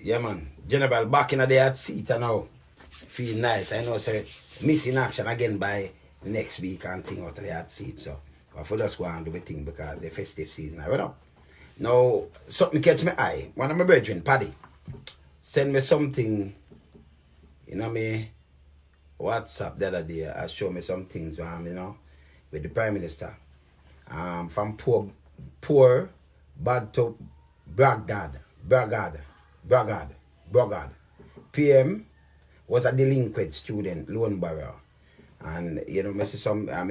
Yeah, man. General back in the day at seat and now. Feel nice. I know, say, missing action again by next week and thing out of the hot seat. So, but for just go and do the thing because the festive season, I went up. Now, something catch my eye. One of my brethren, Paddy, send me something, you know me, WhatsApp the other day. I show me some things, you know, with the Prime Minister. From poor, bad to Brogad Pm was a delinquent student, loan borrower. And, you know, I see some, I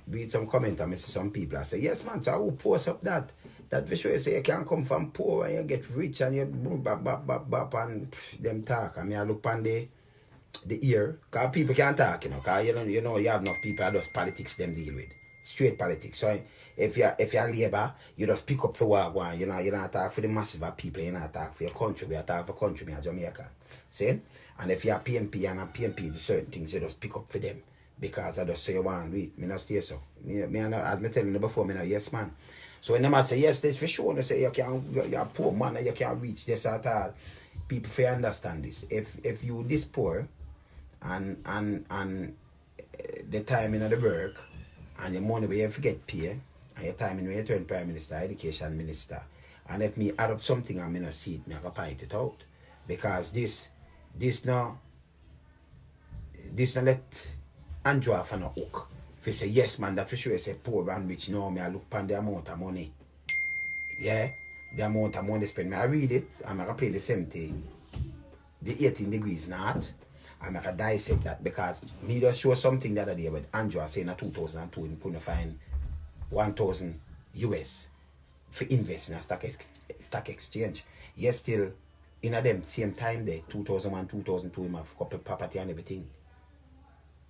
read some comment and I see some people, I say, yes, man, so I will post up that for sure. You say you can come from poor and you get rich and you bap, and them talk. I mean, I look on the ear, because people can't talk, you know, because, you know, you have enough people that does politics them deal with. Straight politics. So if you're labor, you just pick up for one. You know, you don't talk for the massive of people, you don't talk for your country, we talk for country, me a Jamaican. See? And if you're PMP and a PMP do certain things, you just pick up for them. Because I just say you want to read. Me not stay so. Me, as me telling you before, me know, yes, man. So when them say yes, that's for sure. They say you're poor man and you can't reach this at all. People fair understand this. If you this poor and the time in the work and the money where you forget pay and your time in when you turn Prime Minister, Education Minister, and if me add up something and me not see it, me I can point it out. Because this now let Andrew off on a hook. If you say yes man, that for sure you say poor and rich. No, me I look upon the amount of money. Yeah, the amount of money spent. Me I read it and I can play the same thing. The 18 degrees not. And I can dissect that because me just show something the other day with Andrew saying in 2002 he couldn't find 1,000 US for invest in a stock exchange. Yes, still in a them same time there, 2001, 2002, he have couple property and everything.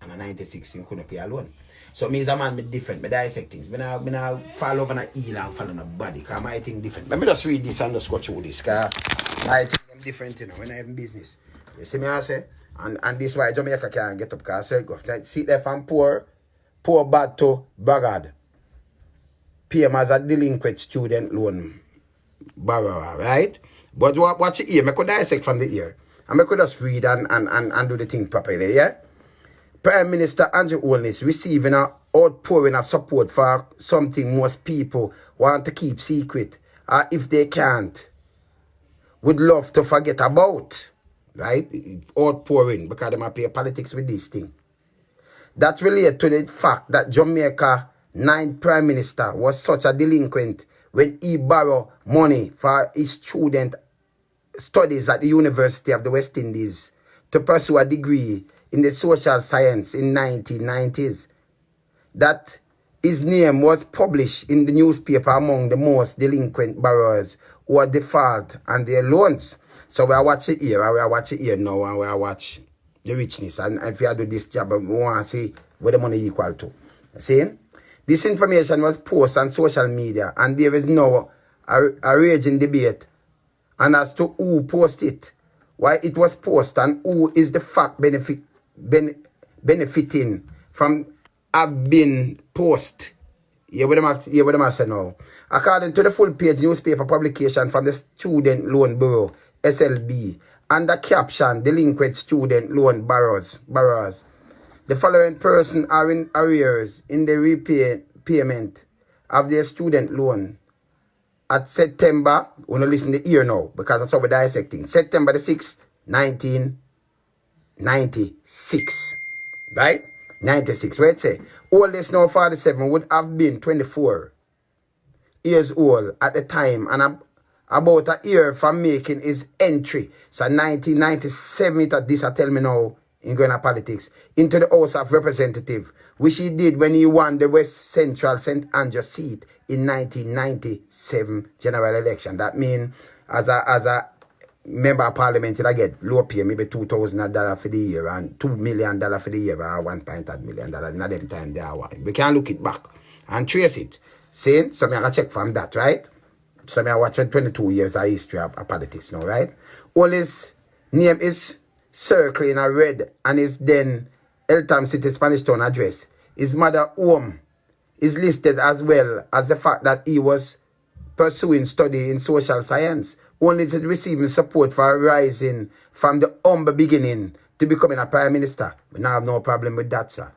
And in 96 he couldn't pay a loan. So me as a man, me different, me dissect things. Me now fall over an heel and fall on a body, because my thing different. Let me just read this and just go through this, because my thing I'm different, you know, when I have business. You see me I say? And this why Jamaica can't get up, because I say, go see there from poor bad to Brogad Pm as a delinquent student loan borrower, right? But watch the ear, I could dissect from the ear. And I could just read and do the thing properly, yeah? Prime Minister Andrew Holness receiving an outpouring of support for something most people want to keep secret, or if they can't, would love to forget about. Right? Outpouring, because they might play politics with this thing. That relates to the fact that Jamaica 9th Prime Minister was such a delinquent when he borrowed money for his student studies at the University of the West Indies to pursue a degree in the social science in 1990s. That his name was published in the newspaper among the most delinquent borrowers who are default on their loans. So we are watching here, now, and we are watch the richness. And if you do this job, we want to see what the money equal to. See? This information was posted on social media, and there is now a raging debate and as to who posted it, why it was posted, and who is the fact benefiting from have been posted. Hear what I say now. According to the full page newspaper publication from the Student Loan Bureau, SLB, under caption delinquent student loan borrowers. The following person are in arrears in the repayment of their student loan at September, we don't listen to here now because that's how we're dissecting. September the 6th, 1996. Right? 96. Where it say? Oldest now 47 would have been 24 years old at the time and about a year from making his entry. So 1997, this I tell me now in going to politics, into the House of Representatives, which he did when he won the West Central St. Andrew seat in 1997 general election. That means as a member of parliament, I get low pay, maybe $2,000 for the year and $2 million for the year or $1.8 million. In them time they are one. We can look it back and trace it. See? So I can check from that, right? So I watch 22 years of history of politics now, right? All his name is circling in a red and his then Eltham City Spanish Town address. His mother home is listed as well as the fact that he was pursuing study in social science only is receiving support for rising from the humble beginning to becoming a prime minister. We now have no problem with that, sir.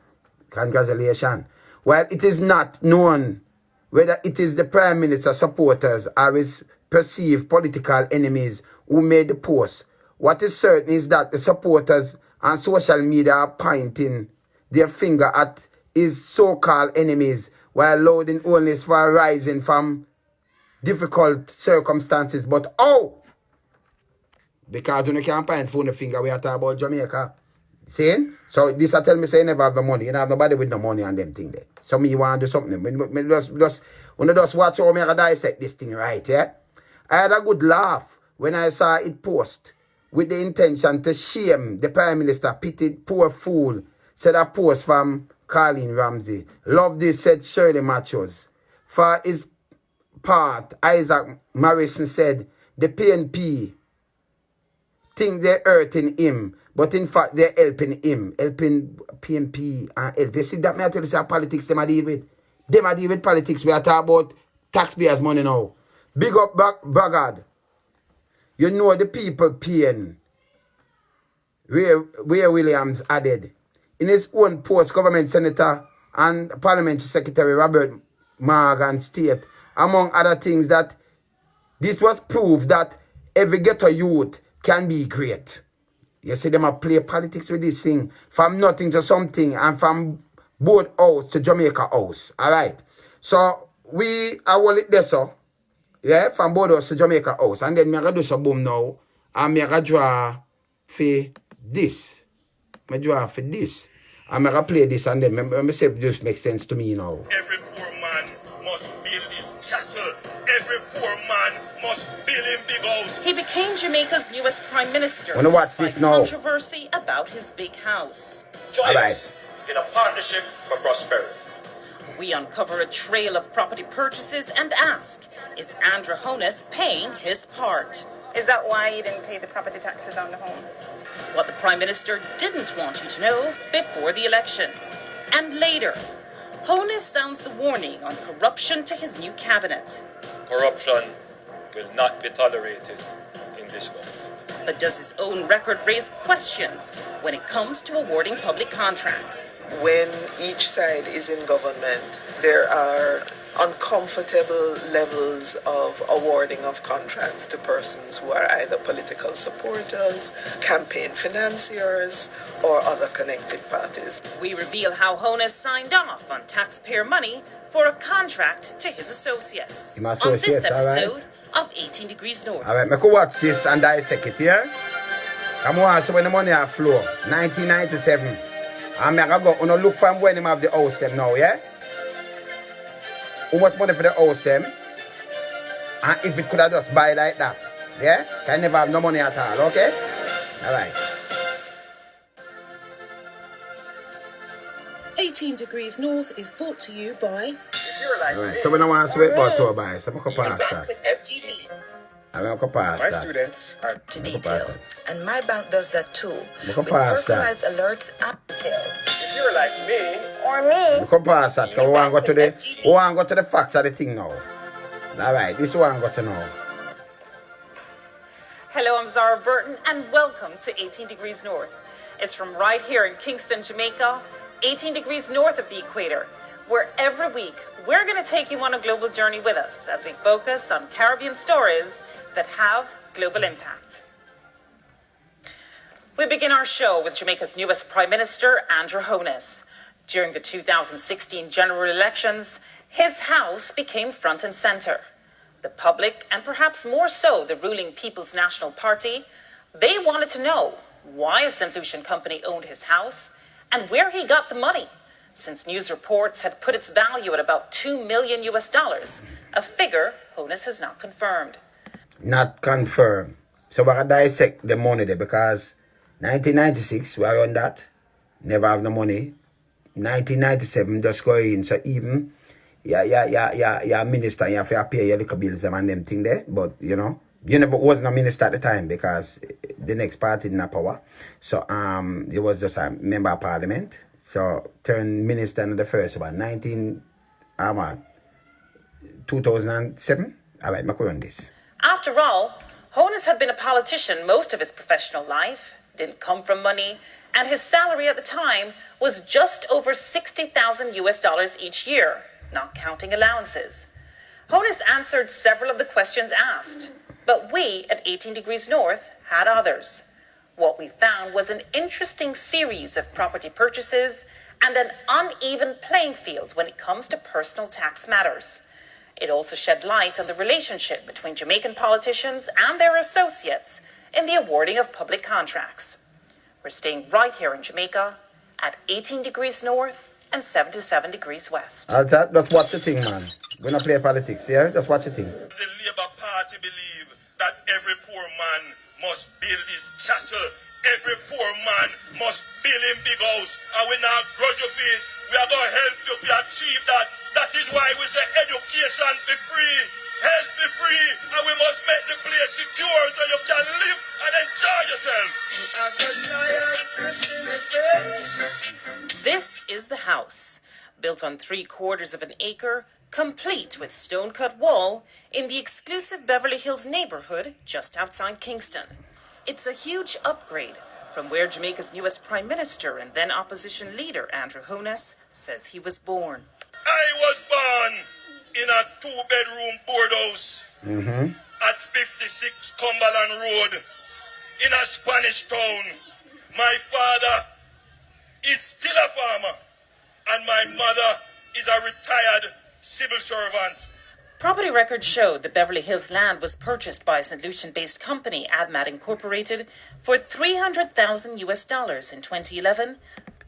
Congratulations. While it is not known whether it is the prime minister supporters or his perceived political enemies who made the post, what is certain is that the supporters on social media are pointing their finger at his so-called enemies while lauding Holness for rising from difficult circumstances. But how? Because when you can't point phone the finger, we are talking about Jamaica. See? So this I tell me say you never have the money. You don't have nobody with no money on them thing there. So me want to do something. When you just watch how me dissect this thing, right? Yeah? I had a good laugh when I saw it post with the intention to shame the Prime Minister, pitied poor fool, said a post from Colleen Ramsey. Love this, said Shirley Matthews. For his part, Isaac Morrison said the PNP think they're hurting him, but in fact they're helping him, helping PNP and help. You see that me I tell you say politics them I deal with. Them I deal with politics. We are talking about taxpayers' money now. Big up Brogad. You know the people paying where Williams added. In his own post, government senator and parliamentary secretary Robert Morgan state, among other things, that this was proof that every ghetto youth can be great. You see them a play politics with this thing, from nothing to something, and from boat house to Jamaica house. Alright. So we are all it there, so. Yeah, from boat house to Jamaica house. And then me gonna do some boom now. And me gonna draw for this. Me draw for this. I'm going to play this and then let me see if this makes sense to me now. Every poor man must build his castle. Every poor man must build him big house. He became Jamaica's newest prime minister. Wanna watch this now? Controversy about his big house. Join us in a partnership for prosperity. We uncover a trail of property purchases and ask, is Andrew Holness paying his part? Is that why you didn't pay the property taxes on the home? What the Prime Minister didn't want you to know before the election. And later, Holness sounds the warning on corruption to his new cabinet. Corruption will not be tolerated in this government. But does his own record raise questions when it comes to awarding public contracts? When each side is in government, there are uncomfortable levels of awarding of contracts to persons who are either political supporters, campaign financiers, or other connected parties. We reveal how Holness signed off on taxpayer money for a contract to his associates. On this episode of 18 Degrees North. Alright, I could watch this and dissect it here. I'm going to when the money are flow. 1997. I'm going to look from when him have the house them now, yeah? How much money for the house them? And if it could have just buy like that. Yeah? Can never have no money at all, okay? Alright. 18 Degrees North is brought to you by... Alright, so we don't want to sweat about to buy, so I'm going to pass that. With FGB. I'm going to pass that. My students are To detail. And my bank does that too. With personalized alerts and details. If you're like me, Or me. We come past that because we want to go to the facts of the thing now. Alright, this one got to know. Hello, I'm Zara Burton, and welcome to 18 Degrees North. It's from right here in Kingston, Jamaica, 18 degrees north of the equator, where every week we're going to take you on a global journey with us as we focus on Caribbean stories that have global impact. We begin our show with Jamaica's newest Prime Minister, Andrew Holness. During the 2016 general elections, his house became front and center. The public, and perhaps more so the ruling People's National Party, they wanted to know why a St. Lucian company owned his house and where he got the money, since news reports had put its value at about $2 million, a figure Holness has not confirmed. Not confirmed. So we're going to dissect the money there because 1996, we are on that. Never have no money. 1997, just go in. So even, minister, you have to pay your little bills and them thing there. But, you know, you never wasn't a minister at the time because the next party didn't have power. So, it was just a member of parliament. So, turned minister in the first about 2007. All right, I'm going this. After all, Holness had been a politician most of his professional life, didn't come from money, and his salary at the time was just over $60,000 each year, not counting allowances. Holness answered several of the questions asked, but we at 18 Degrees North had others. What we found was an interesting series of property purchases and an uneven playing field when it comes to personal tax matters. It also shed light on the relationship between Jamaican politicians and their associates in the awarding of public contracts. We're staying right here in Jamaica at 18 Degrees North and 77 Degrees West. Just watch the thing, man. We're not play politics here. Just watch the thing. The Labour Party believe that every poor man must build his castle. Every poor man must build him big house. And we not grudge you for it. We are going to help you to achieve that. That is why we say education be free, health be free, and we must make the place secure so you can live and enjoy yourself. This is the house, built on 3/4 of an acre, complete with stone-cut wall, in the exclusive Beverly Hills neighborhood just outside Kingston. It's a huge upgrade from where Jamaica's newest Prime Minister and then opposition leader Andrew Holness says he was born. I was born in a 2-bedroom board house at 56 Cumberland Road in a Spanish town. My father is still a farmer and my mother is a retired civil servant. Property records showed the Beverly Hills land was purchased by a St. Lucian-based company, AdMat Incorporated, for $300,000 in 2011.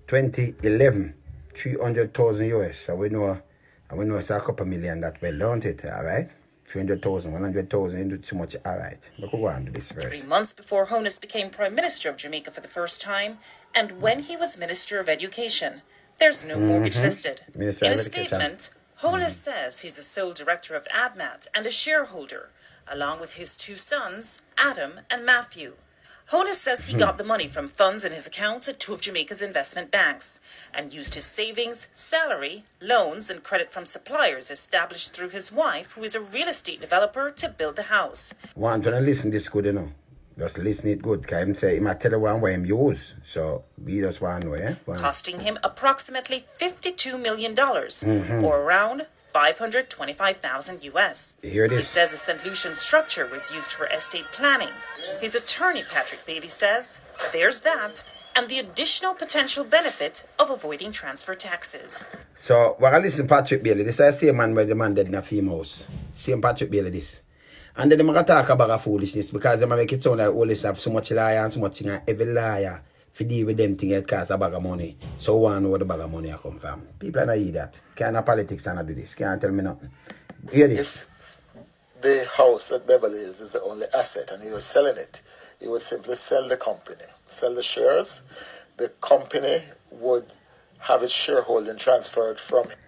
2011, 300,000 US. So we know it's a couple million that well, don't it? All right? 300,000, 100,000, into too much. All right. But we'll go on to this first. 3 months before Holness became Prime Minister of Jamaica for the first time, and when he was Minister of Education, there's no mortgage listed. Minister in a of Education. statement, Holness says he's the sole director of AdMat and a shareholder, along with his 2 sons, Adam and Matthew. Holness says he got the money from funds in his accounts at 2 of Jamaica's investment banks and used his savings, salary, loans, and credit from suppliers established through his wife, who is a real estate developer, to build the house. Want to listen this good, you know. Just listen it good, because him say, he might tell you one way him use. So, we just want to know, eh? Costing him approximately $52 million, or around $525,000 US. Here it is. He says a St. Lucian structure was used for estate planning. His attorney, Patrick Bailey, says there's that, and the additional potential benefit of avoiding transfer taxes. So, we're going to listen to Patrick Bailey. This is the same man where the man dead in a film house. Same Patrick Bailey, this. And then they're going to talk about a foolishness because they make it sound like all this have so much liar and so much thing, and every liar to deal with them thing it costs a bag of money. So one know where the bag of money come from. People are not hear that. Can't have politics and not do this. Can't tell me nothing. Hear this. If the house at Beverly Hills is the only asset and he was selling it, he would simply sell the company, sell the shares. The company would have its shareholding transferred from him.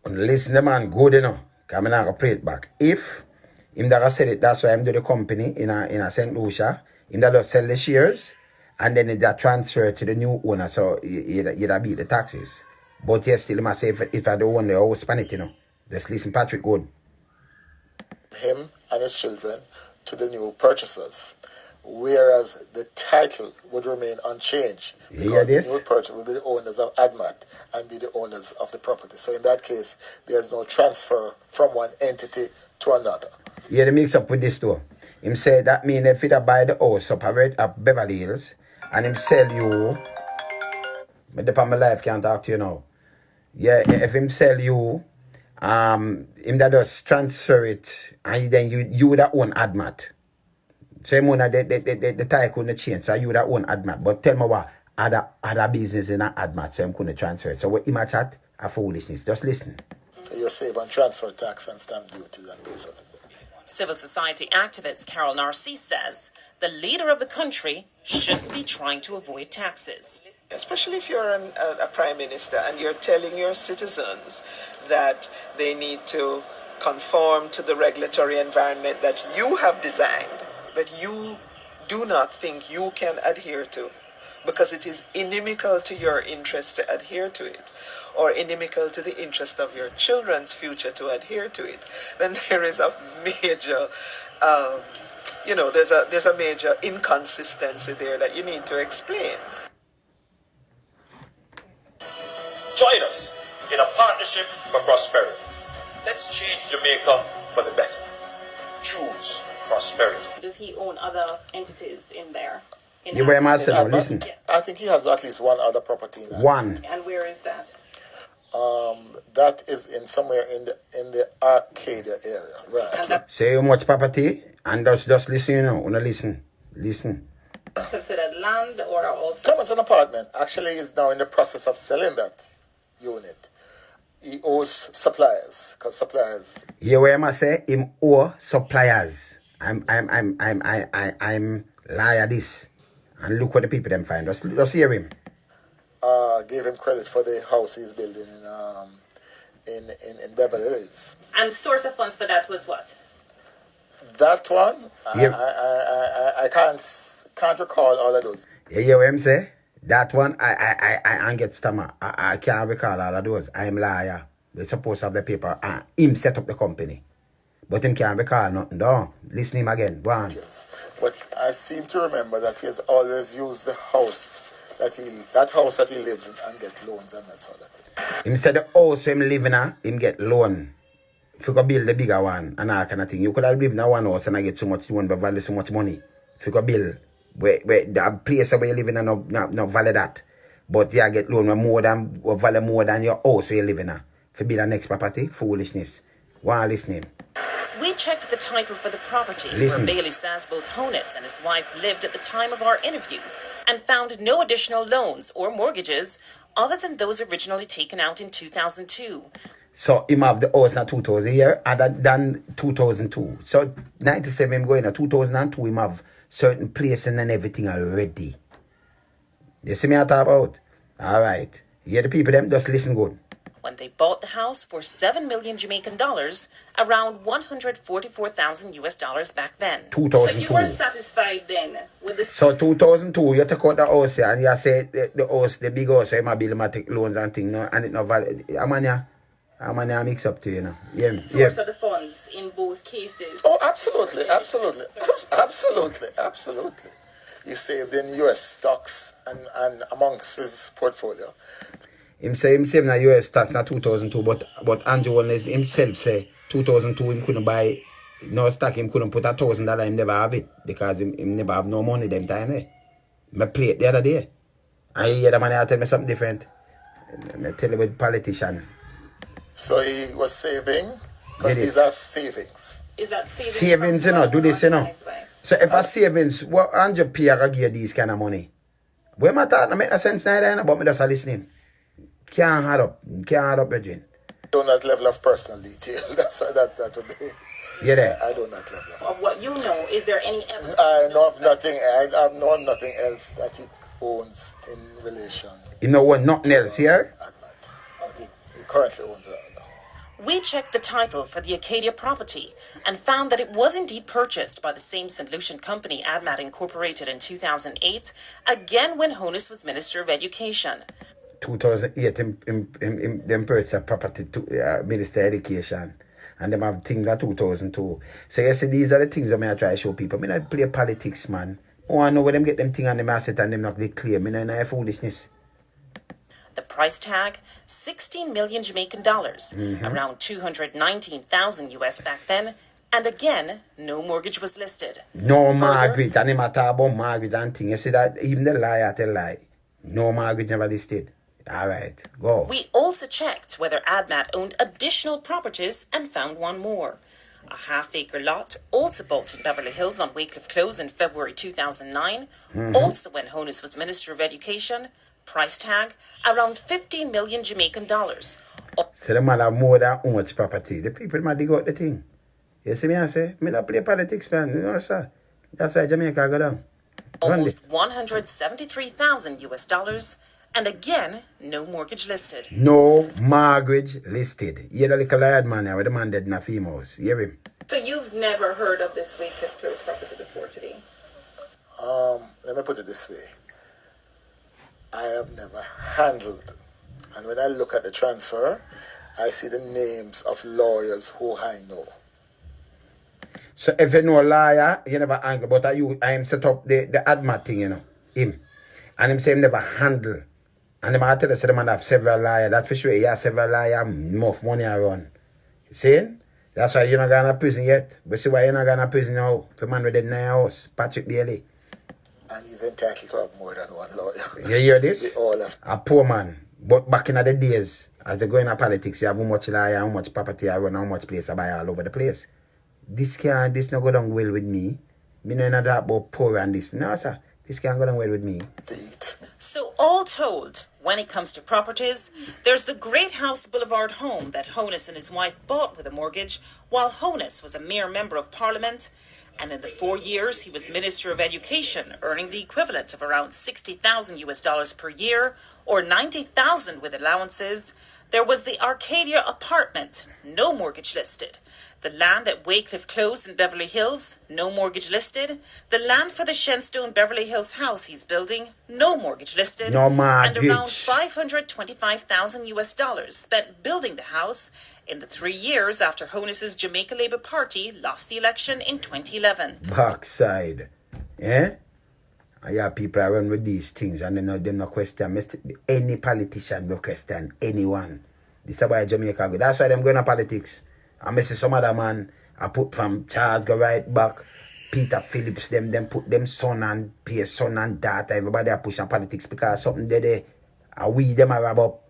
Listen, the man good enough. Because I'm not going to play it back. If him that sell it, that's why I'm do the company in a St. Lucia. Him that sell the shares and then that transfer to the new owner. So you'd beat the taxes. But yes, still must say if I don't own the whole span it, you know. Just listen, Patrick good. Him and his children to the new purchasers. Whereas the title would remain unchanged. Because the new purchaser will be the owners of AdMat and be the owners of the property. So in that case, there's no transfer from one entity to another. Yeah, they mix up with this too. Him say that mean if you buy the house up at Beverly Hills and him sell you, but the my life can't talk to you now. Yeah, if him sell you, him that does transfer it and then you would have own AdMat. Same one the tie couldn't change, so you would have own AdMat. But tell me what other business in AdMat, so him couldn't transfer it. So what him a chat a foolishness. Just listen. So you're safe on transfer tax and stamp duties and those sorts of things. Civil society activist Carol Narcisse says the leader of the country shouldn't be trying to avoid taxes. Especially if you're a prime minister and you're telling your citizens that they need to conform to the regulatory environment that you have designed, but you do not think you can adhere to, because it is inimical to your interest to adhere to it, or inimical to the interest of your children's future to adhere to it, then there is a major there's a major inconsistency there that you need to explain. Join us in a partnership for prosperity. Let's change Jamaica for the better. Choose prosperity. Does he own other entities in there? You wear myself, listen. I think he has at least one other property in that. One. And where is that? That is in somewhere in the Arcadia area, right? Say how much property and just listen, listen. It's considered land or also? Thomas, an apartment. Actually, is now in the process of selling that unit. He owes suppliers, because suppliers. You where I say him owe suppliers. I'm liar this. And look what the people them find. Just hear him. Gave him credit for the house he's building in Beverly Hills. And source of funds for that was what? That one, Yep. I can't recall all of those. You hear what I'm say? That one, I get stammer. I can't recall all of those. I'm liar. We're supposed to have the paper. Him set up the company. But him can't recall nothing. Don't. Listen him again. Go on. Yes. But I seem to remember that he has always used the house that he lives in and get loans and that sort of thing. Him said the house him live in, him get loan. If you could build the bigger one and all kind of thing. You could have lived in a one house and I get so much loan, but value so much money. If you could build where the place where you live in and no value that. But you get loan value more than your house where you live in. If you build a next property, foolishness. One listening. We checked the title for the property, Listen. where Bailey says both Holness and his wife lived at the time of our interview, and found no additional loans or mortgages other than those originally taken out in 2002. So him have the house in 2000 year other than 2002. So 97 him going to 2002 him have certain places and everything already. You see me I talk about? Alright. Yeah, the people them just listen good. When they bought the house for 7 million Jamaican dollars, around 144,000 US dollars back then. 2002. So you were satisfied then with this? So 2002, you take out the house here and you say the house, the big house, you might build my take loans and things, no, and it no valid. I'm gonna mix up to you know. Yeah. Source of the funds in both cases. Oh, absolutely. He saved in US stocks and amongst his portfolio. Him say him save na US stocks na 2002, but Andrew Holness himself say 2002 him couldn't buy no stock, him couldn't put $1,000, him never have it because him never have no money them time eh. Me play it the other day. I hear the man tell me something different. I tell you with politician. So he was saving, because these are savings. Is that savings? Savings, you know, do this, you know. So if a savings, what Andrew Pm give these kind of money? Where my thought, make no sense neither, but me just listening. Can't add up, Virgin. On that level of personal detail, that would be. Yeah, there. I don't know that level. Of what you know, is there any evidence? I know of nothing. I know nothing else that he owns in relation. You know what? Nothing else here. I think he currently owns it. We checked the title for the Acadia property and found that it was indeed purchased by the same St. Lucian company, ADMAT Incorporated, in 2008, again when Holness was Minister of Education. 2008, them purchased a property to Minister of Education. And them have things that 2002. So you see, these are the things that I try to show people. I don't play politics, man. I want to know where them get them things and them asset and them not they claim. I don't know foolishness. The price tag, 16 million Jamaican dollars, around 219,000 US back then, and again, no mortgage was listed. No mortgage, and them talk about mortgage and things. You see that even the liar tell lie. No mortgage never listed. All right, go. We also checked whether ADMAT owned additional properties and found one more. A half-acre lot, also built in Beverly Hills on Wycliffe Close in February 2009, also when Holness was Minister of Education. Price tag, around 15 million Jamaican dollars. So the man have more than how much property. The people might dig out the thing. You see me I say? Me not play politics, man. You know, sir. That's why Jamaica go down. Almost 173,000 US dollars. And again, no mortgage listed. No mortgage listed. You know the little lad man now, where the man dead in a females. You hear him? So you've never heard of this Wycliffe Close property before today? Let me put it this way. I have never handled, and when I look at the transfer, I see the names of lawyers who I know. So if you know a liar, you never angry. But I am set up the admat thing, you know, him. And him say him never handle. And him I tell us the man have several liars. That's for sure. He has several liars, enough money around. You see? That's why you're not going to prison yet. But see why you're not going to prison now? The man with the 9 house, Patrick Bailey. And he's entitled to have more than one lawyer. You hear this? We all have. A poor man. But back in the days, as they go in politics, you have how much lawyer, how much property I run, how much place I buy all over the place. This not go down well with me. Me no talk about poor and this. No, sir. This can't go down well with me. So all told, when it comes to properties, there's the Great House Boulevard home that Holness and his wife bought with a mortgage while Holness was a mere member of Parliament. And in the 4 years he was Minister of Education, earning the equivalent of around $60,000 per year, or $90,000 with allowances, there was the Arcadia apartment, no mortgage listed. The land at Wycliffe Close in Beverly Hills, no mortgage listed. The land for the Shenstone Beverly Hills house he's building, no mortgage listed. No mortgage. And around $525,000 spent building the house in the 3 years after Holness's Jamaica Labour Party lost the election in 2011. Backside. Yeah? I hear people run with these things and them no question. Any politician no question anyone. This is why Jamaica go. That's why them going to politics. I see some other man, I put from Charles go right back. Peter Phillips, them put them son and peers, son and daughter. Everybody are pushing politics because something there. And we them are wrap up.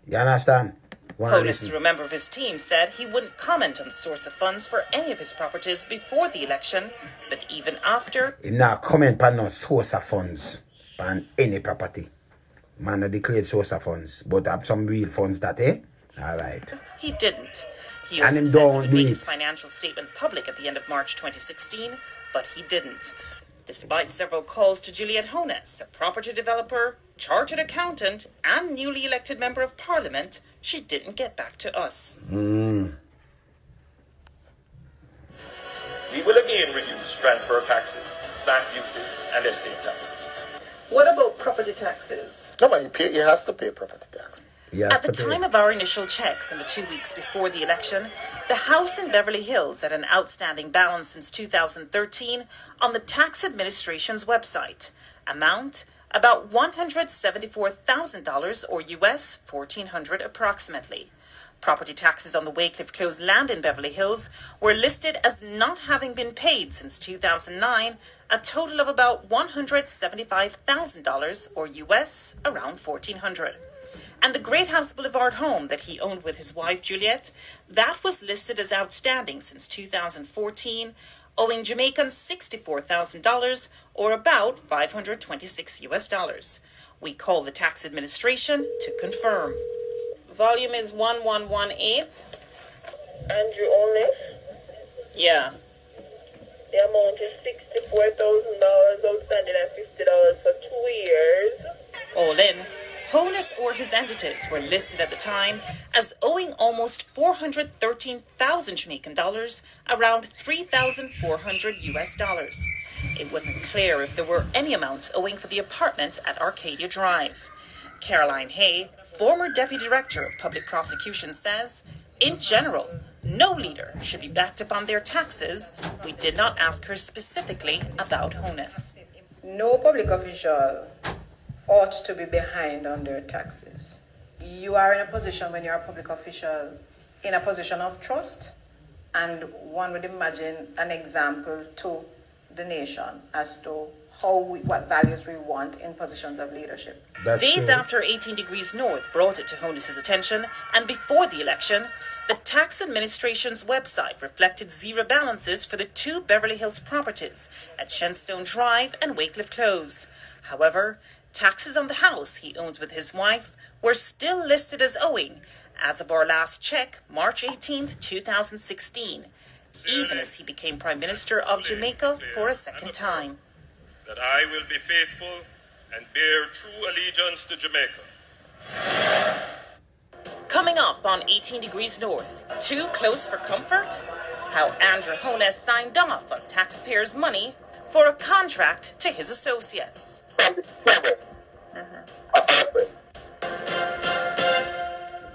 You understand? Holness, through a member of his team, said he wouldn't comment on the source of funds for any of his properties before the election, but even after... He not comment on no source of funds on any property. Man no declared source of funds, but have some real funds that, All right. He didn't. He also said he would make his financial statement public at the end of March 2016, but he didn't. Despite several calls to Juliette Holness, a property developer, chartered accountant, and newly elected member of Parliament, she didn't get back to us. We will again reduce transfer taxes, stamp duties, and estate taxes. What about property taxes? No, man, he has to pay property tax. At the time of our initial checks in the 2 weeks before the election, the house in Beverly Hills had an outstanding balance since 2013 on the tax administration's website. Amount, about $174,000 or US $1,400 approximately. Property taxes on the Wycliffe Close land in Beverly Hills were listed as not having been paid since 2009, a total of about $175,000 or US around $1,400. And the Great House Boulevard home that he owned with his wife Juliette, that was listed as outstanding since 2014, owing Jamaican $64,000 or about $526 US. We call the tax administration to confirm. Volume is 1118. Andrew Holness? Yeah. The amount is $64,000 outstanding and $50 for 2 years. All in, Holness or his entities were listed at the time as owing almost 413,000 Jamaican dollars, around $3,400 US. It wasn't clear if there were any amounts owing for the apartment at Arcadia Drive. Caroline Hay, former Deputy Director of Public Prosecution, says, in general, no leader should be backed up on their taxes. We did not ask her specifically about Holness. No public official ought to be behind on their taxes. You are in a position when you're a public official, in a position of trust, and one would imagine an example to the nation as to what values we want in positions of leadership. Days after 18 Degrees North brought it to Holness's attention, and before the election, the tax administration's website reflected zero balances for the 2 Beverly Hills properties at Shenstone Drive and Wycliffe Close. However, taxes on the house he owns with his wife were still listed as owing as of our last check, March 18th, 2016, even as he became Prime Minister of Jamaica for a second time. That I will be faithful and bear true allegiance to Jamaica. Coming up on 18 Degrees North, too close for comfort? How Andrew Holness signed off on taxpayers' money for a contract to his associates.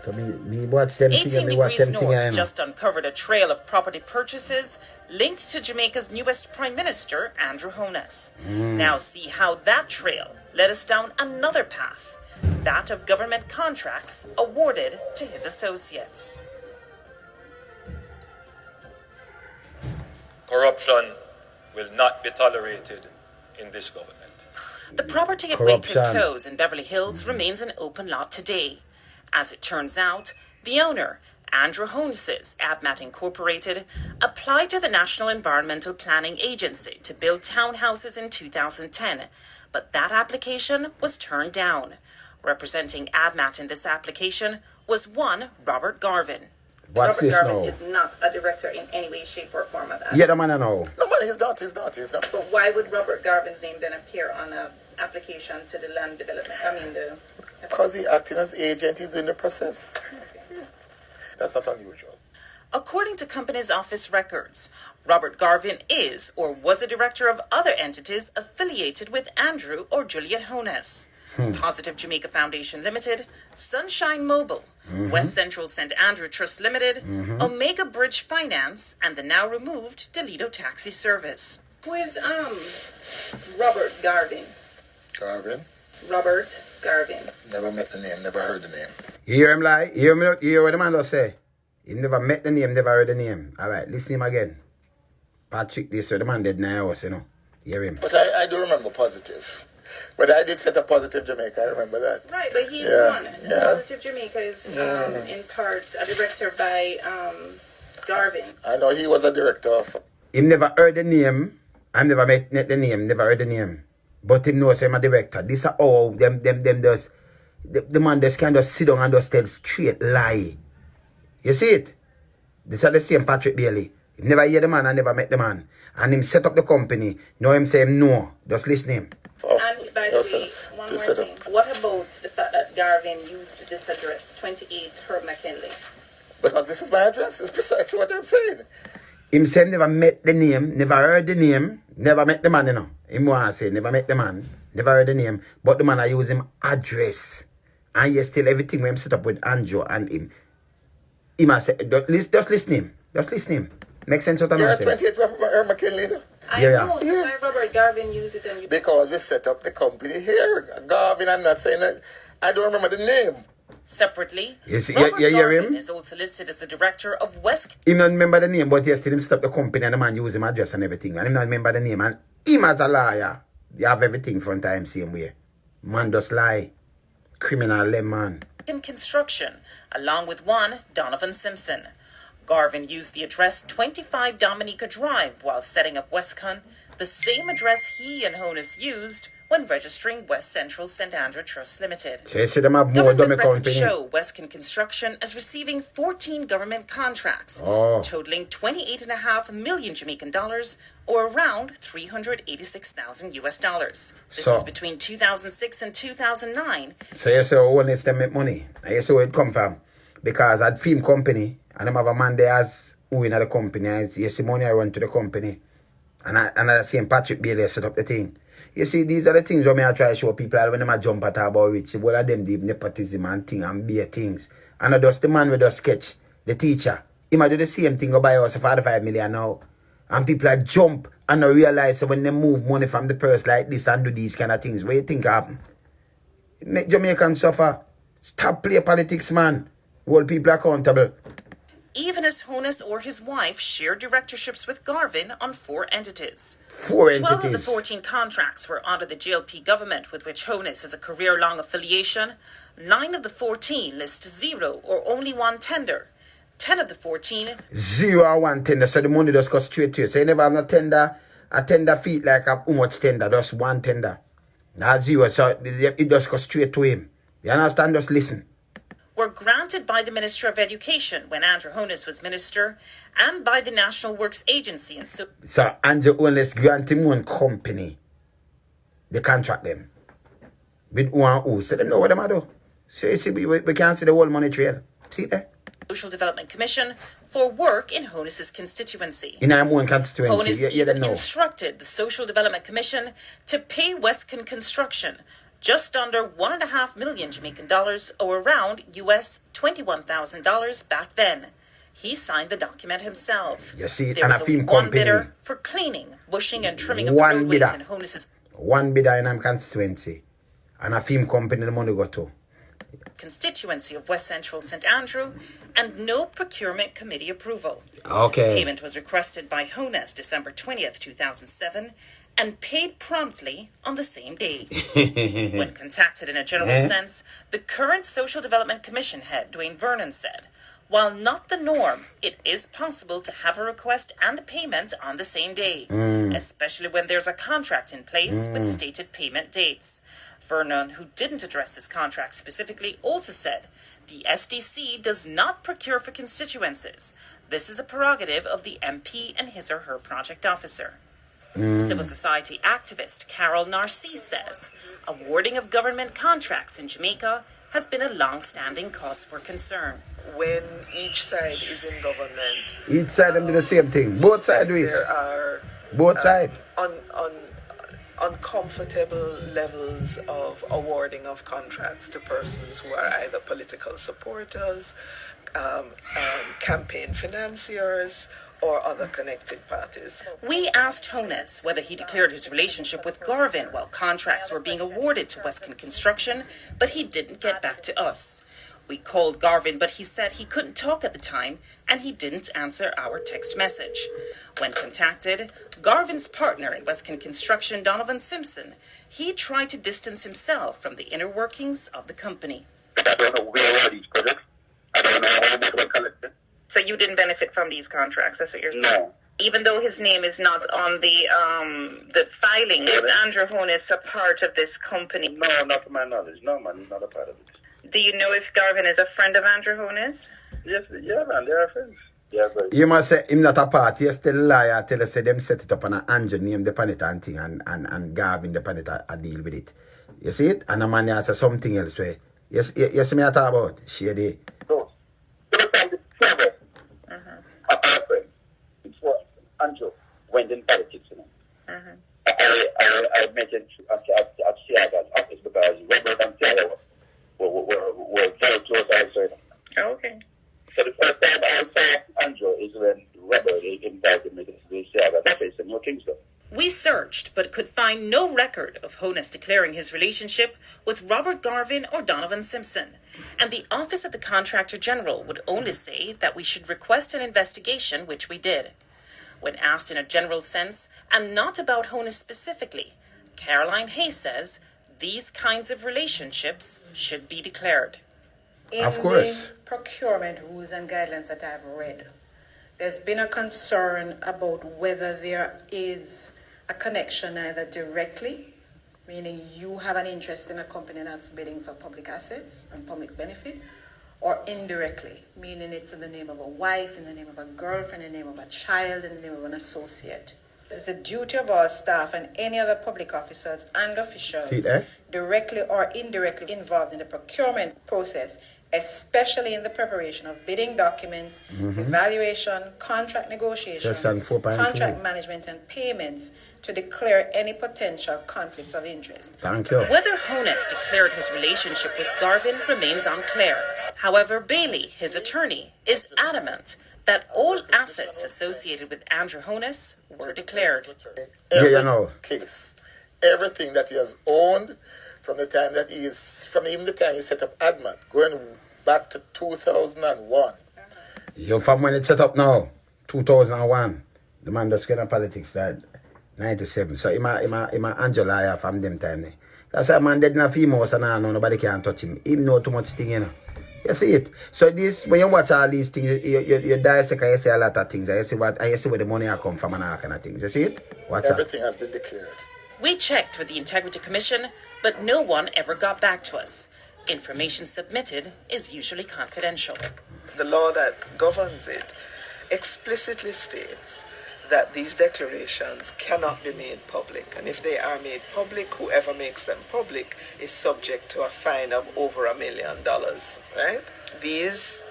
So me watch them 18 thing, me watch Degrees them thing, North just uncovered a trail of property purchases linked to Jamaica's newest Prime Minister, Andrew Holness. Now see how that trail led us down another path, that of government contracts awarded to his associates. Corruption will not be tolerated in this government. The property at Wakefield Close in Beverly Hills remains an open lot today. As it turns out, the owner, Andrew Holness's ADMAT Incorporated, applied to the National Environmental Planning Agency to build townhouses in 2010, but that application was turned down. Representing ADMAT in this application was one Robert Garvin. What's Robert this Garvin now? is not a director in any way, shape, or form of that. Yeah, the man I know. No, man, he's not. But why would Robert Garvin's name then appear on an application to the land development? Because he's acting as agent, he's doing the process. Yeah. That's not unusual. According to Companies Office records, Robert Garvin is or was a director of other entities affiliated with Andrew or Juliet Holness. Positive Jamaica Foundation Limited, Sunshine Mobile, West Central St. Andrew Trust Limited, Omega Bridge Finance, and the now removed Delito Taxi Service. Who is Robert Garvin? Garvin? Robert Garvin. Never met the name, never heard the name. You hear him lie? You hear what the man does say? He never met the name, never heard the name. Alright, listen him again. Patrick, this so the man dead now, you know. Hear him. But I do remember Positive. But I did set up Positive Jamaica, I remember that. Right, but he's one. Positive Jamaica is in part a director by Garvin. I know he was a director of... He never heard the name. I never met the name, never heard the name. But him knows I'm a director. This is how them does. The man just can just sit down and just tell straight lie. You see it? This is the same Patrick Bailey. He never hear the man and never met the man. And him set up the company. Now him say him no. Just listen him. And by the way, one more thing. What about the fact that Garvin used this address, 28 Herb McKinley? Because this is my address. It's precisely what I'm saying. Him say him never met the name, never heard the name, never met the man, you know. Him want to say never met the man, never heard the name, but the man I use him address. And yes, still everything when him set up with Andrew and him. He must say, just listen him. Just listen him. Make sense what I'm saying? You're 28 Herb McKinley. I know, so why Robert Garvin used it and you... Because we set up the company here. Garvin, I'm not saying that. I don't remember the name. Separately, yes, Robert Garvin him? is also listed as the director of West... He don't remember the name, but he still set up the company and the man use him address and everything. And he don't remember the name. And him as a liar, you have everything from time same way. Man just lie. Criminal man. In construction, along with one Donovan Simpson. Garvin used the address 25 Dominica Drive while setting up Westcon, the same address he and Holness used when registering West Central St. Andrew Trust Limited. Government records show Westcon Construction as receiving 14 government contracts, totaling $28.5 million Jamaican dollars, or around $386,000 This was between 2006 and 2009. So you say all this them make money. And you see where it come from. Because at film company, and I have a man there as who in the company, and you see money I run to the company. And I see Patrick Bailey set up the thing. You see, these are the things where I try to show people when they jump at about rich. What are them the nepotism and thing and beer things. And I just the man with the sketch, the teacher. He might do the same thing go buy us for 45 million now. And people are jump and I realize when they move money from the purse like this and do these kind of things. What you think happen? Make Jamaicans suffer. Stop play politics, man. Hold people accountable. Even as Holness or his wife shared directorships with Garvin on 4 entities. 12 of the 14 contracts were under the JLP government with which Holness has a career-long affiliation. 9 of the 14 list 0 or only 1 tender. 10 of the 14... 0 or 1 tender, so the money just goes straight to you. So you never have no tender, a tender feet like how much tender, just 1 tender. Not 0, so it just goes straight to him. You understand? Just listen. Were granted by the Minister of Education when Andrew Holness was minister and by the National Works Agency. And so Andrew Holness grant him one company. They contract them. With who and who. So them know what them do. So you see, we can't see the whole money trail. See there? Social Development Commission for work in Holness's constituency. In our own constituency. Holness even instructed the Social Development Commission to pay Westcon Construction just under $1.5 million Jamaican dollars, or around US $21,000 back then. He signed the document himself. You see, there and was a film one company. bidder for cleaning, bushing, and trimming of the roadways in Holness's one bidder in our constituency, and a film company the money go to. Constituency of West Central St. Andrew, and no procurement committee approval. Okay. Payment was requested by Holness December 20th, 2007, and paid promptly on the same day. When contacted in a general sense, the current Social Development Commission head, Dwayne Vernon, said, while not the norm, it is possible to have a request and payment on the same day, especially when there's a contract in place with stated payment dates. Vernon, who didn't address this contract specifically, also said, the SDC does not procure for constituencies. This is the prerogative of the MP and his or her project officer. Civil society activist Carol Narcisse says, awarding of government contracts in Jamaica has been a long-standing cause for concern. When each side is in government, each side them do the same thing. Both sides do it. There are both sides uncomfortable levels of awarding of contracts to persons who are either political supporters, campaign financiers, or other connected parties. We asked Holness whether he declared his relationship with Garvin while contracts were being awarded to Westcon Construction, but he didn't get back to us. We called Garvin, but he said he couldn't talk at the time, and he didn't answer our text message. When contacted, Garvin's partner in Westcon Construction, Donovan Simpson, he tried to distance himself from the inner workings of the company. I don't know where are these projects. I don't know how much we're collecting. So you didn't benefit from these contracts, that's what you're saying? No. Even though his name is not on the filing, is Andrew Holness a part of this company? No, not to my knowledge. No, man, he's not a part of it. Do you know if Garvin is a friend of Andrew Holness? Yes, yeah, man, they are friends. Yeah, but you must say him not a part. Yes, tell a liar, tell us say them set it up on an Andrew name the pan it and thing and Garvin the pan it a deal with it. You see it? And a man there say something else way. Yes, me I talk about. Shady. No. Our friend, it's what Andrew went in politics, you know. I met him at Seattle's office because Robert and Taylor were very close also. Okay. So the first time I saw Andrew is when Robert invited me to the Seattle's office in New Kingston. We searched, but could find no record of Holness declaring his relationship with Robert Garvin or Donovan Simpson, and the Office of the Contractor General would only say that we should request an investigation, which we did. When asked in a general sense, and not about Holness specifically, Caroline Hay says these kinds of relationships should be declared. Of course. In the procurement rules and guidelines that I've read, there's been a concern about whether there is a connection either directly, meaning you have an interest in a company that's bidding for public assets and public benefit, or indirectly, meaning it's in the name of a wife, in the name of a girlfriend, in the name of a child, in the name of an associate. It's a duty of our staff and any other public officers and officials directly or indirectly involved in the procurement process, especially in the preparation of bidding documents, evaluation, contract negotiations, contract management, and payments, to declare any potential conflicts of interest. Thank you. Whether Holness declared his relationship with Garvin remains unclear. However, Bailey, his attorney, is adamant that all assets associated with Andrew Holness were declared. Every case, everything that he has owned from the time that even the time he set up ADMAT, going back to 2001. Yo, from when it set up now, 2001, the man just get in politics that 97. So I'm Angela from them time. That's why man dead in a female and nobody can touch him. He know too much thing, you know. You see it. So this when you watch all these things, you dissect and you see a lot of things. And you see where the money come from and all kind of things. You see it? Watch Everything has been declared. We checked with the Integrity Commission, but no one ever got back to us. Information submitted is usually confidential. The law that governs it explicitly states that these declarations cannot be made public. And if they are made public, whoever makes them public is subject to a fine of over $1 million, right? These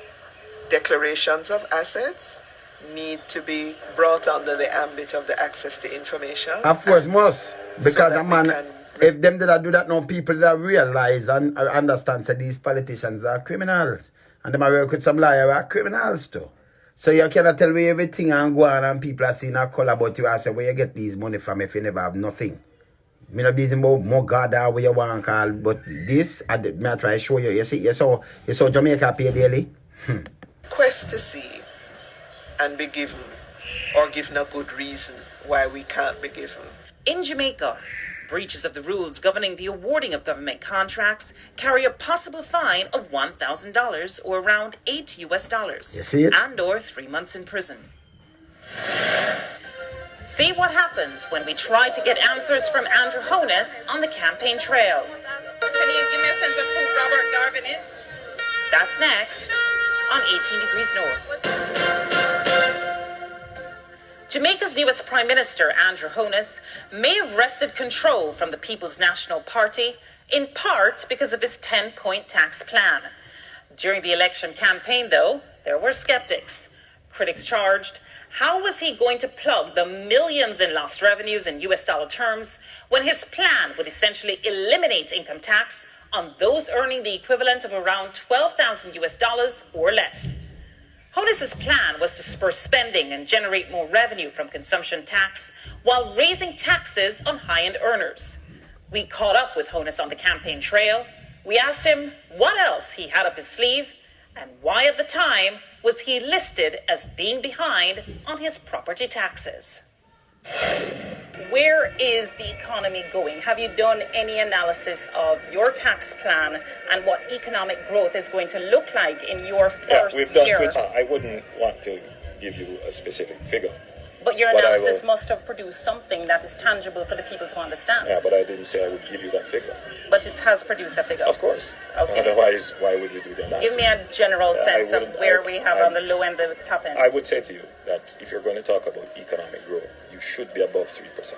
declarations of assets need to be brought under the ambit of the access to information. Of course, must. Because so a man... If them did do that now, people that realize and understand that these politicians are criminals. And them are work with some liars are criminals too. So you cannot tell me everything and go on and people are seeing a call about you and say where you get these money from if you never have nothing. Me not busy more God or where you want to call, but this I try to show you. You see, you saw Jamaica pay daily. Quest to see and be given or given a good reason why we can't be given. In Jamaica, breaches of the rules governing the awarding of government contracts carry a possible fine of $1,000 or around $8 US. You see it? And or 3 months in prison. See what happens when we try to get answers from Andrew Holness on the campaign trail. Can you give me a sense of who Robert Garvin is? That's next on 18 Degrees North. Jamaica's newest Prime Minister, Andrew Holness, may have wrested control from the People's National Party, in part because of his 10-point tax plan. During the election campaign, though, there were skeptics. Critics charged, how was he going to plug the millions in lost revenues in US dollar terms when his plan would essentially eliminate income tax on those earning the equivalent of around $12,000 US or less? Holness's plan was to spur spending and generate more revenue from consumption tax while raising taxes on high-end earners. We caught up with Holness on the campaign trail. We asked him what else he had up his sleeve and why at the time was he listed as being behind on his property taxes. Where is the economy going? Have you done any analysis of your tax plan and what economic growth is going to look like in your first year? I wouldn't want to give you a specific figure. But your analysis must have produced something that is tangible for the people to understand. Yeah, but I didn't say I would give you that figure. But it has produced a figure? Of course. Okay. Otherwise, why would we do the analysis? Give me a general sense of where we have on the low end and the top end. I would say to you that if you're going to talk about economic growth, you should be above 3%.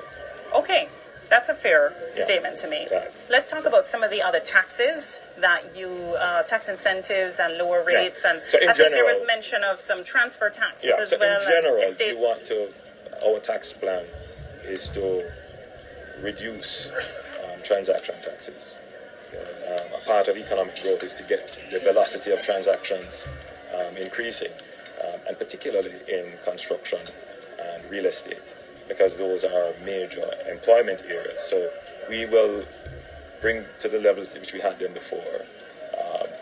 Okay. That's a fair statement to make. Right. Let's talk about some of the other taxes that you, tax incentives and lower rates. And so I think there was mention of some transfer taxes as well. In general, our tax plan is to reduce transaction taxes. A part of economic growth is to get the velocity of transactions increasing, and particularly in construction and real estate, because those are major employment areas. So we will bring to the levels which we had them before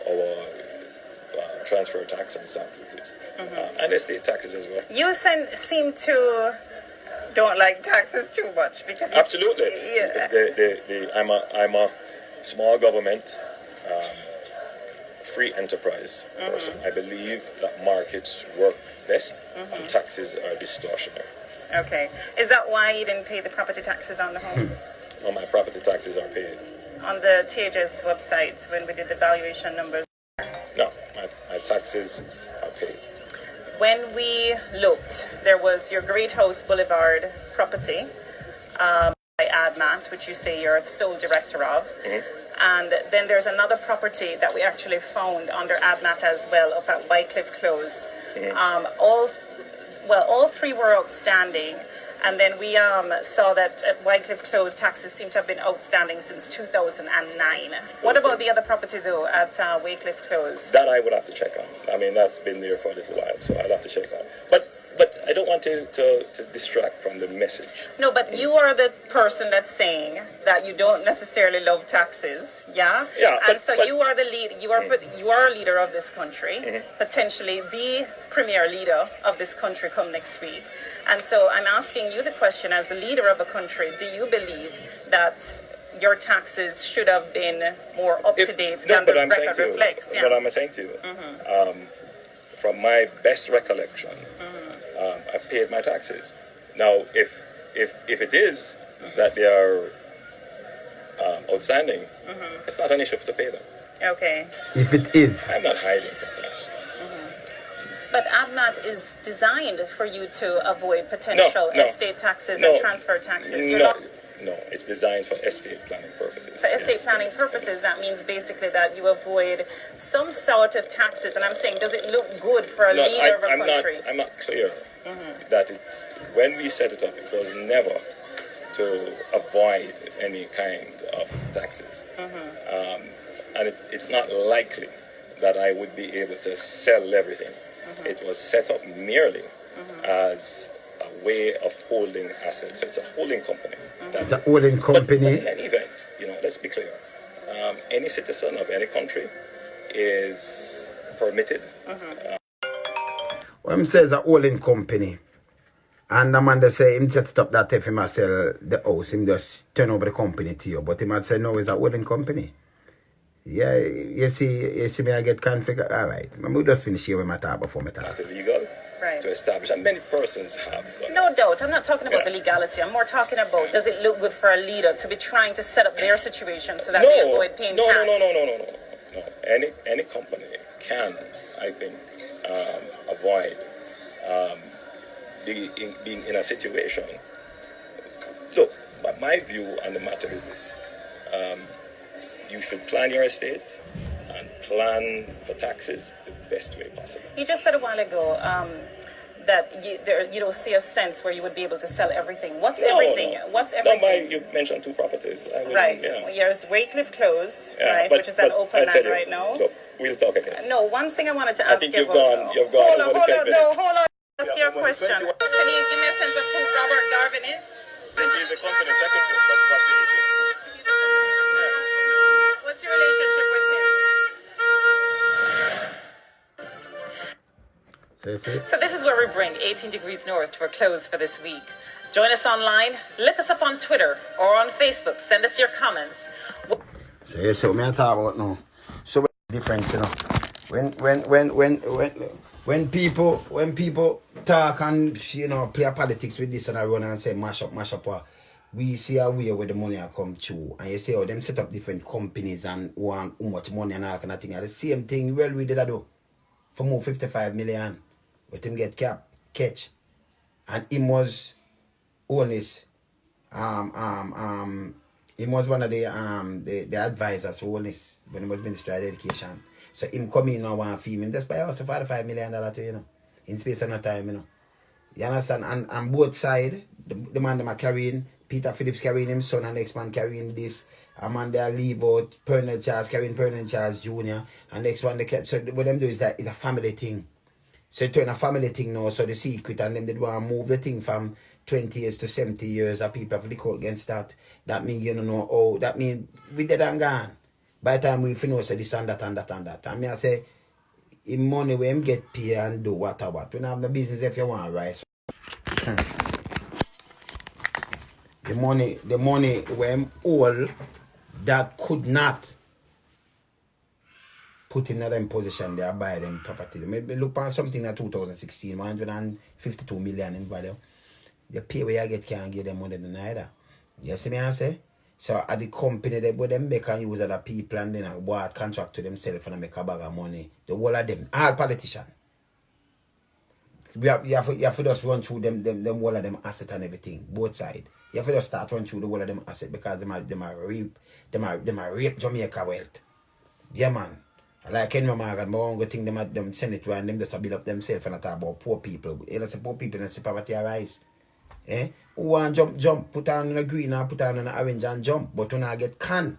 our transfer tax and stamp duties, and estate taxes as well. You seem to don't like taxes too much because absolutely. I'm a small government, free enterprise person. I believe that markets work best and taxes are distortionary. Okay. Is that why you didn't pay the property taxes on the home? No, my property taxes are paid. On the THS website when we did the valuation numbers? No, my taxes are paid. When we looked, there was your Great House Boulevard property by ADMAT, which you say you're the sole director of. And then there's another property that we actually found under ADMAT as well up at Wycliffe Close. All three were outstanding. And then we saw that at Wycliffe Close, taxes seem to have been outstanding since 2009. What about the other property, though, at Wycliffe Close? That I would have to check on. I mean, that's been there for a little while, so I'd have to check on. But I don't want to distract from the message. No, but you are the person that's saying that you don't necessarily love taxes, yeah? Yeah. And you are the lead. You are a leader of this country, potentially the premier leader of this country come next week. And so I'm asking you the question, as the leader of a country, do you believe that your taxes should have been more up to date than the record reflects? But I'm saying to you, from my best recollection, I've paid my taxes. Now, if it is that they are outstanding, it's not an issue to pay them. Okay. If it is. I'm not hiding from taxes. But ADMAT is designed for you to avoid potential estate taxes and transfer taxes. No, it's designed for estate planning purposes. For estate planning purposes, that means basically that you avoid some sort of taxes. And I'm saying, does it look good for a leader of a country? I'm not clear that when we set it up, it was never to avoid any kind of taxes. And it's not likely that I would be able to sell everything. It was set up merely as a way of holding assets. So it's a holding company. It's a holding company. But in any event, let's be clear. Any citizen of any country is permitted. What him says a holding company. And the man they say him set up that if him a sell the house, him just turn over the company to you. But him might say no, it's a holding company. Yeah, you see me I get conflict. All right. We'll just finish here with my talk before my talk. Illegal to establish, and many persons have. No doubt. I'm not talking about the legality. I'm more talking about does it look good for a leader to be trying to set up their situation so that they avoid paying tax? No. Any company can, I think, avoid being in a situation. Look, my view on the matter is this. You should plan your estate and plan for taxes the best way possible. You just said a while ago that you don't see a sense where you would be able to sell everything. What's everything? What's everything? You mentioned 2 properties. Right. Here's Waycliffe Close, right, which is an open land right now. Look, we'll talk again. No, one thing I wanted to ask you about. You've gone. Hold on. Ask you a question. Can you give me a sense of who Robert Garvin is? He's the company secretary, but what's the issue? What's your relationship with him? So this is where we bring 18 Degrees North to a close for this week. Join us online, look us up on Twitter or on Facebook. Send us your comments. So me I talk about now. So different, When people talk and play politics with this and I run and say mash up, we see a way where the money are come through, and you say them set up different companies and want how much money and all kind of thing. And the same thing we did do for more 55 million, but him get catch, and him was Holness. He was one of the advisors for Holness when he was Minister of Education. So him come in now and feed him just buy us $45 million to in space and no time, You understand? And both sides, the man them are carrying, Peter Phillips carrying him son, and the next man carrying this. Amanda leave out, Pernell Charles carrying Pernell Charles Jr. And next one so what them do is that it's a family thing. So it turn a family thing now, so the secret, and then they want to move the thing from 20 years to 70 years, and people have the court against that. That means that means we dead and gone. By the time we finish say this and that and that and that. And me I say, in money we him get pay and do what. We don't have the business if you want to rise. the money when all that could not put him in that position there buy them property. Maybe look on something in 2016, 152 million in value. The pay where you get can't give them money than either. You see me I say? So at the company they would them make and use other people and then award contract to themselves and make a bag of money. The whole of them, all politicians. You have to just run through them whole of them asset and everything, both sides. You have to just start run through the whole of them asset because them are rape Jamaica wealth. Yeah man. Like Henry Morgan, but one good thing them send it to and them just build up themselves and talk about poor people. You say poor people and say poverty arise. Who want jump, put on a green and put on an orange and jump, but when I get can,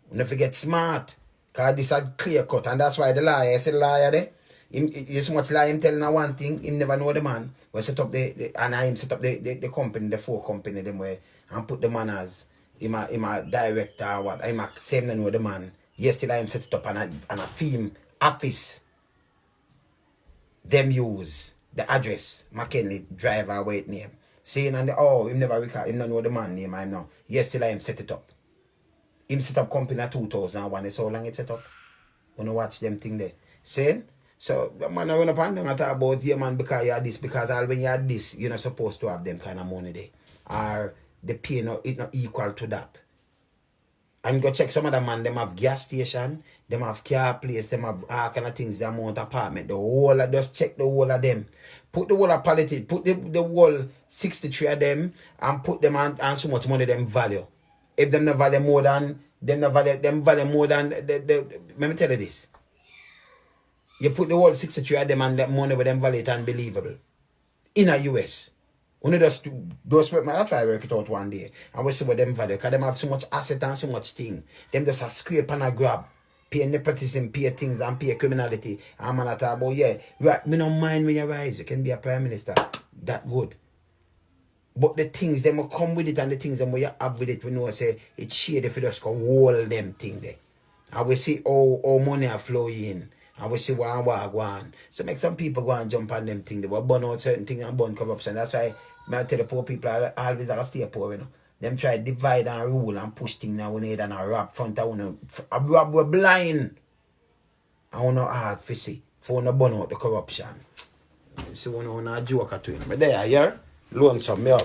when if you get smart, because this is clear cut, and that's why the liar, the liar there, you so much lie him telling her one thing, him never know the man, we set up the company, the 4 company them way, and put the man as him a director or what, him a same than know the man, yesterday him set it up and a film office, them use the address, McKinley driver weight name. Saying and him never recall, him don't know the man name I know. Yes, till him set it up. Him set up company in 2001. It's how long it set up. Wanna watch them thing there. Saying? So the man I run up and down and talk about man because you had this, because all when you had this, you're not supposed to have them kind of money there. Or the pay it not equal to that. And go check some of the man, them have gas station, them have car place, them have all kind of things, the amount of apartment, the whole just check the whole of them. Put the whole of politics, put the whole 63 of them and put them on so much money them value. If them not value more than value more than let me tell you this. You put the whole 63 of them and that money with them value it unbelievable. In a US. Only just those work, I'll try work it out one day. And we'll see what them value. Because them have so much asset and so much thing. Them just a scrape and a grab. Pay nepotism, pay things and pay criminality. And man, I talk about, yeah, right, me don't mind when you rise. You can be a prime minister. That good. But the things, them will come with it, and the things them will you have with it, we know, say, it's shade if you just go hold them thing there. And we see how money are flowing in. And we see what go on. So make some people go and jump on them things. They will burn out certain things and burn corruption. That's why I tell the poor people always are stay poor, you know. Them try to divide and rule and push things now we need and a rap front of one. A rap we're blind. I want no hard for see. For no burn out the corruption. See one a joke to him. But there, yeah? Loan some me up.